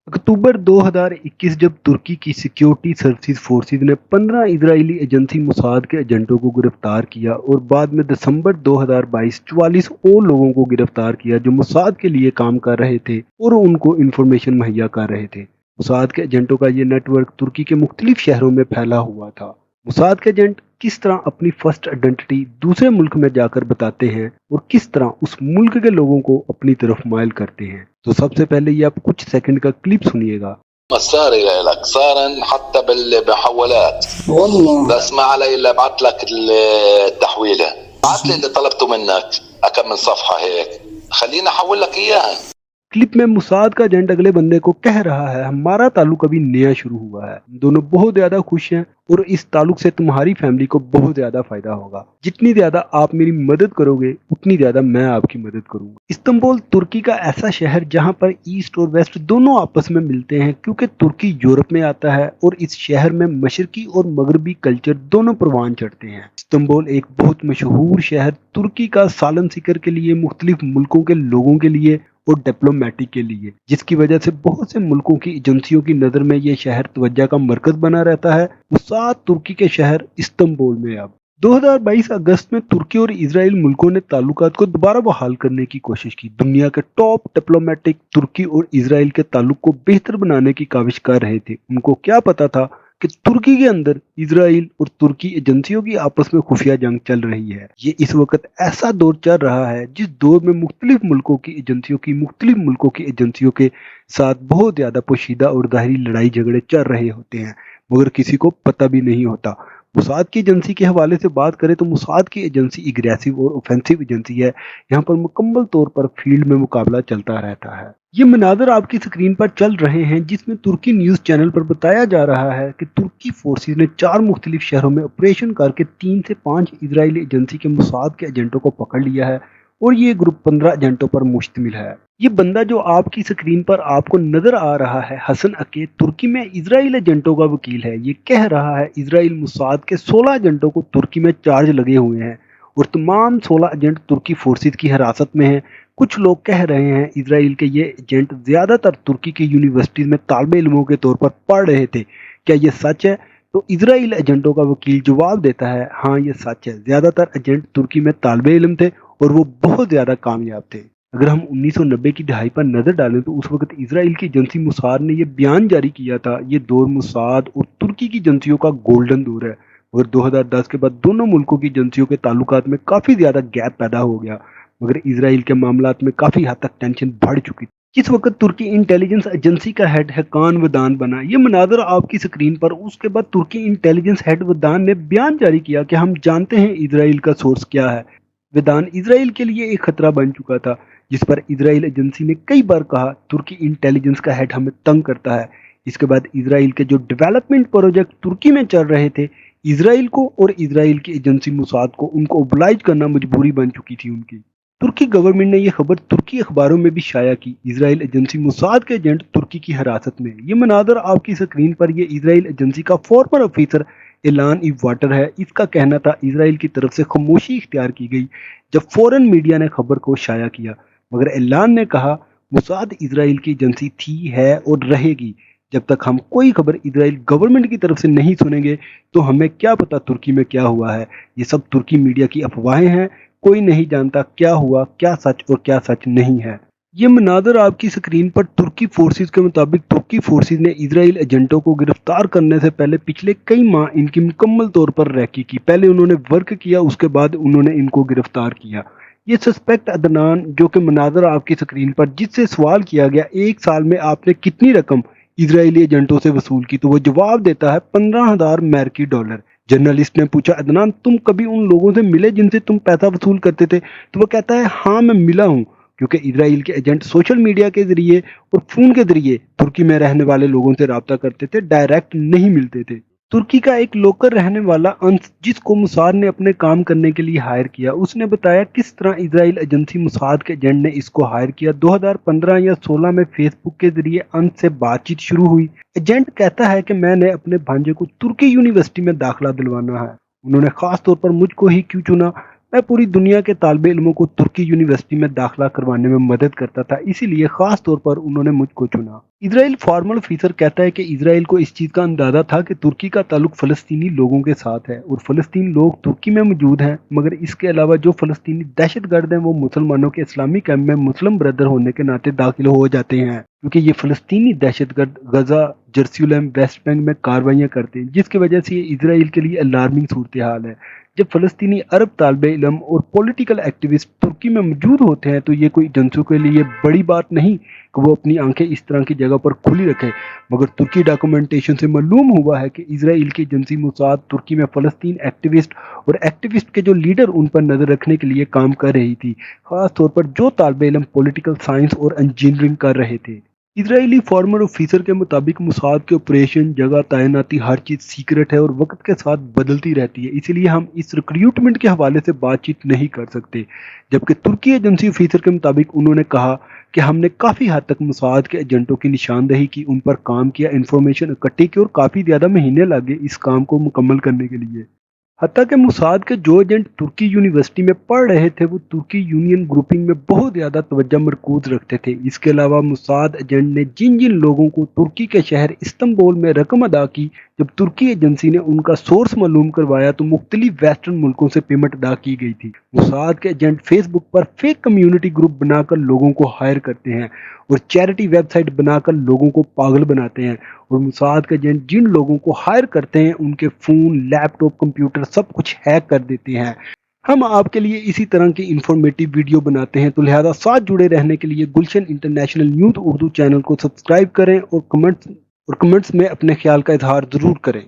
अक्टूबर 2021 जब तुर्की की security services forces ने 15 इजरायली एजेंसी मोसाद के एजेंटों को गिरफ्तार किया और बाद में दिसंबर 2022 44 और लोगों को गिरफ्तार किया जो मोसाद के लिए काम कर रहे थे और उनको इंफॉर्मेशन मुहैया कर रहे थे। मोसाद के एजेंटों का ये नेटवर्क तुर्की के मुख्तलिफ शहरों में फैला हुआ था। मोसाद के एजेंट किस तरह अपनी फर्स्ट आइडेंटिटी दूसरे मुल्क में जाकर बताते हैं और किस तरह उस मुल्क के लोगों को अपनी तरफ माइल करते हैं, तो सबसे पहले ये आप कुछ सेकंड का क्लिप सुनिएगा। مساري لك صارن حتى بالمحولات والله بس ما علي الا ابعت لك التحويله، ابعت لي اللي طلبته منك كم من صفحه هيك خليني احول لك اياها. क्लिप में मुसाद का एजेंट अगले बंदे को कह रहा है हमारा ताल्लुक अभी नया शुरू हुआ है, दोनों बहुत ज्यादा खुश हैं और इस ताल्लुक से तुम्हारी फैमिली को बहुत ज्यादा फायदा होगा। जितनी ज्यादा आप मेरी मदद करोगे उतनी ज्यादा मैं आपकी मदद करूंगा। इस्तांबुल तुर्की का ऐसा शहर जहां पर ईस्ट और वेस्ट दोनों आपस में मिलते हैं क्योंकि तुर्की यूरोप में आता है और इस शहर में मशरकी और मगरबी कल्चर दोनों परवान चढ़ते हैं। इस्तांबुल एक बहुत मशहूर शहर तुर्की का सालन सिकर के लिए, मुख्तलिफ मुल्कों के लोगों के लिए और डिप्लोमेटिक के लिए, जिसकी वजह से बहुत से मुल्कों की एजेंसियों की नज़र में यह शहर तवज्जो का मरकज बना रहता है। मोसाद तुर्की के शहर इस्तांबुल में अब 2022 अगस्त में तुर्की और इजराइल मुल्कों ने ताल्लुकात को दोबारा बहाल करने की कोशिश की। दुनिया के टॉप डिप्लोमेटिक तुर्की और इजराइल के ताल्लुक को बेहतर बनाने की काविश कर रहे थे। उनको क्या पता था कि तुर्की के अंदर इजराइल और तुर्की एजेंसियों की आपस में खुफिया जंग चल रही है। ये इस वक्त ऐसा दौर चल रहा है जिस दौर में मुख्तलिफ मुल्कों की एजेंसियों के साथ बहुत ज्यादा पोशीदा और गहरी लड़ाई झगड़े चल रहे होते हैं मगर किसी को पता भी नहीं होता। मोसाद की एजेंसी के हवाले से बात करें तो मोसाद की एजेंसी एग्रेसिव और ऑफेंसिव एजेंसी है। यहाँ पर मुकम्मल तौर पर फील्ड में मुकाबला चलता रहता है। ये मनाजर आपकी स्क्रीन पर चल रहे हैं जिसमें तुर्की न्यूज़ चैनल पर बताया जा रहा है कि तुर्की फोर्सेज ने 4 मुख्तलिफ शहरों में ऑपरेशन करके 3 से 5 इजरायली एजेंसी के मोसाद के एजेंटों को पकड़ लिया है और ये ग्रुप 15 एजेंटों पर मुश्तमिल है। ये बंदा जो आपकी स्क्रीन पर आपको नजर आ रहा है, हसन अके, तुर्की में इजराइल एजेंटों का वकील है। ये कह रहा है इजराइल मोसाद के 16 एजेंटों को तुर्की में चार्ज लगे हुए हैं और तमाम 16 एजेंट तुर्की फोर्सेज की हिरासत में हैं। कुछ लोग कह रहे हैं इजराइल के ये एजेंट ज्यादातर तुर्की की यूनिवर्सिटीज में तालिब इल्मों के तौर पर पढ़ रहे थे। क्या ये सच है? तो इजराइल एजेंटों का वकील जवाब देता है हाँ ये सच है, ज्यादातर एजेंट तुर्की में तालिब इल्म थे और वो बहुत ज्यादा कामयाब थे। अगर हम 1990 की दहाई पर नजर डालें तो उस वक्त इजराइल की एजेंसी मोसाद ने यह बयान जारी किया था ये दौर मोसाद और तुर्की की एजेंसियों का गोल्डन दौर है। और 2010 के बाद दोनों मुल्कों की एजेंसियों के ताल्लुकात में काफी ज्यादा गैप पैदा हो गया मगर इजराइल के मामलात में काफी हद तक टेंशन बढ़ चुकी थी। इस वक्त तुर्की इंटेलिजेंस एजेंसी का हेड हकान वदान बना। ये मनाजर आपकी स्क्रीन पर। उसके बाद तुर्की इंटेलिजेंस हेड वदान ने बयान जारी किया कि हम जानते हैं इजराइल का सोर्स क्या है। वदान इजराइल के लिए एक खतरा बन चुका था जिस पर इजराइल एजेंसी ने कई बार कहा तुर्की इंटेलिजेंस का हेड हमें तंग करता है। इसके बाद इजराइल के जो डेवलपमेंट प्रोजेक्ट तुर्की में चल रहे थे, इजराइल को और इजराइल की एजेंसी मोसाद को उनको ओबलाइज करना मजबूरी बन चुकी थी उनकी। तुर्की गवर्नमेंट ने यह खबर तुर्की अखबारों में भी शाया की इजराइल एजेंसी मोसाद के एजेंट तुर्की की हिरासत में। ये मनाजर आपकी स्क्रीन पर ये इजराइल एजेंसी का फॉर्मर ऑफिसर एलान वाटर है। इसका कहना था इजराइल की तरफ से खामोशी इख्तियार की गई जब फॉरेन मीडिया ने खबर को शाया किया मगर एलान ने कहा मोसाद इजराइल की एजेंसी थी, है और रहेगी। जब तक हम कोई खबर इजराइल गवर्नमेंट की तरफ से नहीं सुनेंगे तो हमें क्या पता तुर्की में क्या हुआ है। ये सब तुर्की मीडिया की अफवाहें हैं, कोई नहीं जानता क्या हुआ, क्या सच और क्या सच नहीं है। ये मनाजर आपकी स्क्रीन पर तुर्की फोर्सेज के मुताबिक तुर्की फोर्सेज ने इजराइल एजेंटों को गिरफ्तार करने से पहले पिछले कई माह इनकी मुकम्मल तौर पर रैकी की। पहले उन्होंने वर्क किया, उसके बाद उन्होंने इनको गिरफ्तार किया। ये सस्पेक्ट अदनान जो कि मनाजर आपकी स्क्रीन पर, जिससे सवाल किया गया एक साल में आपने कितनी रकम इजरायली एजेंटों से वसूल की, तो वो जवाब देता है 15,000 अमेरिकी डॉलर। जर्नलिस्ट ने पूछा अदनान तुम कभी उन लोगों से मिले जिनसे तुम पैसा वसूल करते थे? तो वो कहता है हाँ मैं मिला हूँ, क्योंकि इजराइल के एजेंट सोशल मीडिया के जरिए और फोन के जरिए तुर्की में रहने वाले लोगों से रब्ता करते थे, डायरेक्ट नहीं मिलते थे। तुर्की का एक लोकल रहने वाला अंस जिसको मोसाद ने अपने काम करने के लिए हायर किया, उसने बताया किस तरह इजराइल एजेंसी मोसाद के एजेंट ने इसको हायर किया। 2015 या 16 में फेसबुक के जरिए अंस से बातचीत शुरू हुई। एजेंट कहता है कि मैंने अपने भांजे को तुर्की यूनिवर्सिटी में दाखिला दिलवाना है, उन्होंने खास तौर पर मुझको ही क्यों चुना? मैं पूरी दुनिया के तालिब इल्मों को तुर्की यूनिवर्सिटी में दाखिला करवाने में मदद करता था, इसीलिए खास तौर पर उन्होंने मुझको चुना। इसराइल फॉर्मल ऑफिसर कहता है कि इसराइल को इस चीज़ का अंदाज़ा था कि तुर्की का ताल्लुक फ़लस्तीनी लोगों के साथ है और फ़लस्तीन लोग तुर्की में मौजूद हैं, मगर इसके अलावा जो फ़लस्तीनी दहशतगर्द हैं वो मुसलमानों के इस्लामी कैंप में मुस्लिम ब्रदर होने के नाते दाखिल हो जाते हैं, क्योंकि ये फ़लस्तीनी दहशतगर्द गजा, जरूसलम, वेस्ट बैंक में कार्रवाइयाँ करते हैं, जिसकी वजह से ये इसराइल के लिए अलार्मिंग सूरत हाल है। जब फ़लस्तीनी अरब तालिब इल्म और पॉलिटिकल एक्टिविस्ट तुर्की में मौजूद होते हैं तो ये कोई एजेंसियों के लिए बड़ी बात नहीं कि वो अपनी आंखें इस तरह की जगह पर खुली रखें, मगर तुर्की डॉक्यूमेंटेशन से मालूम हुआ है कि इसराइल की एजेंसी मोसाद तुर्की में फ़लस्तीन एक्टिविस्ट और एक्टिविस्ट के जो लीडर उन पर नज़र रखने के लिए काम कर रही थी, ख़ास तौर पर जो तालिब इल्म पॉलिटिकल साइंस और इंजीनियरिंग कर रहे थे। इजरायली फॉर्मर ऑफिसर के मुताबिक मोसाद के ऑपरेशन, जगह, तैनाती हर चीज़ सीक्रेट है और वक्त के साथ बदलती रहती है, इसलिए हम इस रिक्रूटमेंट के हवाले से बातचीत नहीं कर सकते। जबकि तुर्की एजेंसी ऑफिसर के मुताबिक उन्होंने कहा कि हमने काफ़ी हद तक मोसाद के एजेंटों की निशानदेही की, उन पर काम किया, इंफॉर्मेशन इकट्ठी की और काफ़ी ज़्यादा महीने लगे इस काम को मुकम्मल करने के लिए। हत्ता कि मोसाद के जो एजेंट तुर्की यूनिवर्सिटी में पढ़ रहे थे वो तुर्की यूनियन ग्रुपिंग में बहुत ज़्यादा तवज्जो मरकूज रखते थे। इसके अलावा मोसाद एजेंट ने जिन जिन लोगों को तुर्की के शहर इस्तांबुल में रकम अदा की, जब तुर्की एजेंसी ने उनका सोर्स मालूम करवाया तो मुख्तलिफ वेस्टर्न मुल्कों से पेमेंट अदा की गई थी। मोसाद के एजेंट फेसबुक पर फेक कम्युनिटी ग्रुप बनाकर लोगों को हायर करते हैं और चैरिटी वेबसाइट बनाकर लोगों को पागल बनाते हैं, और मोसाद के एजेंट जिन लोगों को हायर करते हैं उनके फ़ोन, लैपटॉप, कंप्यूटर सब कुछ हैक कर देते हैं। हम आपके लिए इसी तरह की इंफॉर्मेटिव वीडियो बनाते हैं, तो लिहाजा साथ जुड़े रहने के लिए गुलशन इंटरनेशनल न्यूज़ उर्दू चैनल को सब्सक्राइब करें और कमेंट्स में अपने ख्याल का इजहार ज़रूर करें।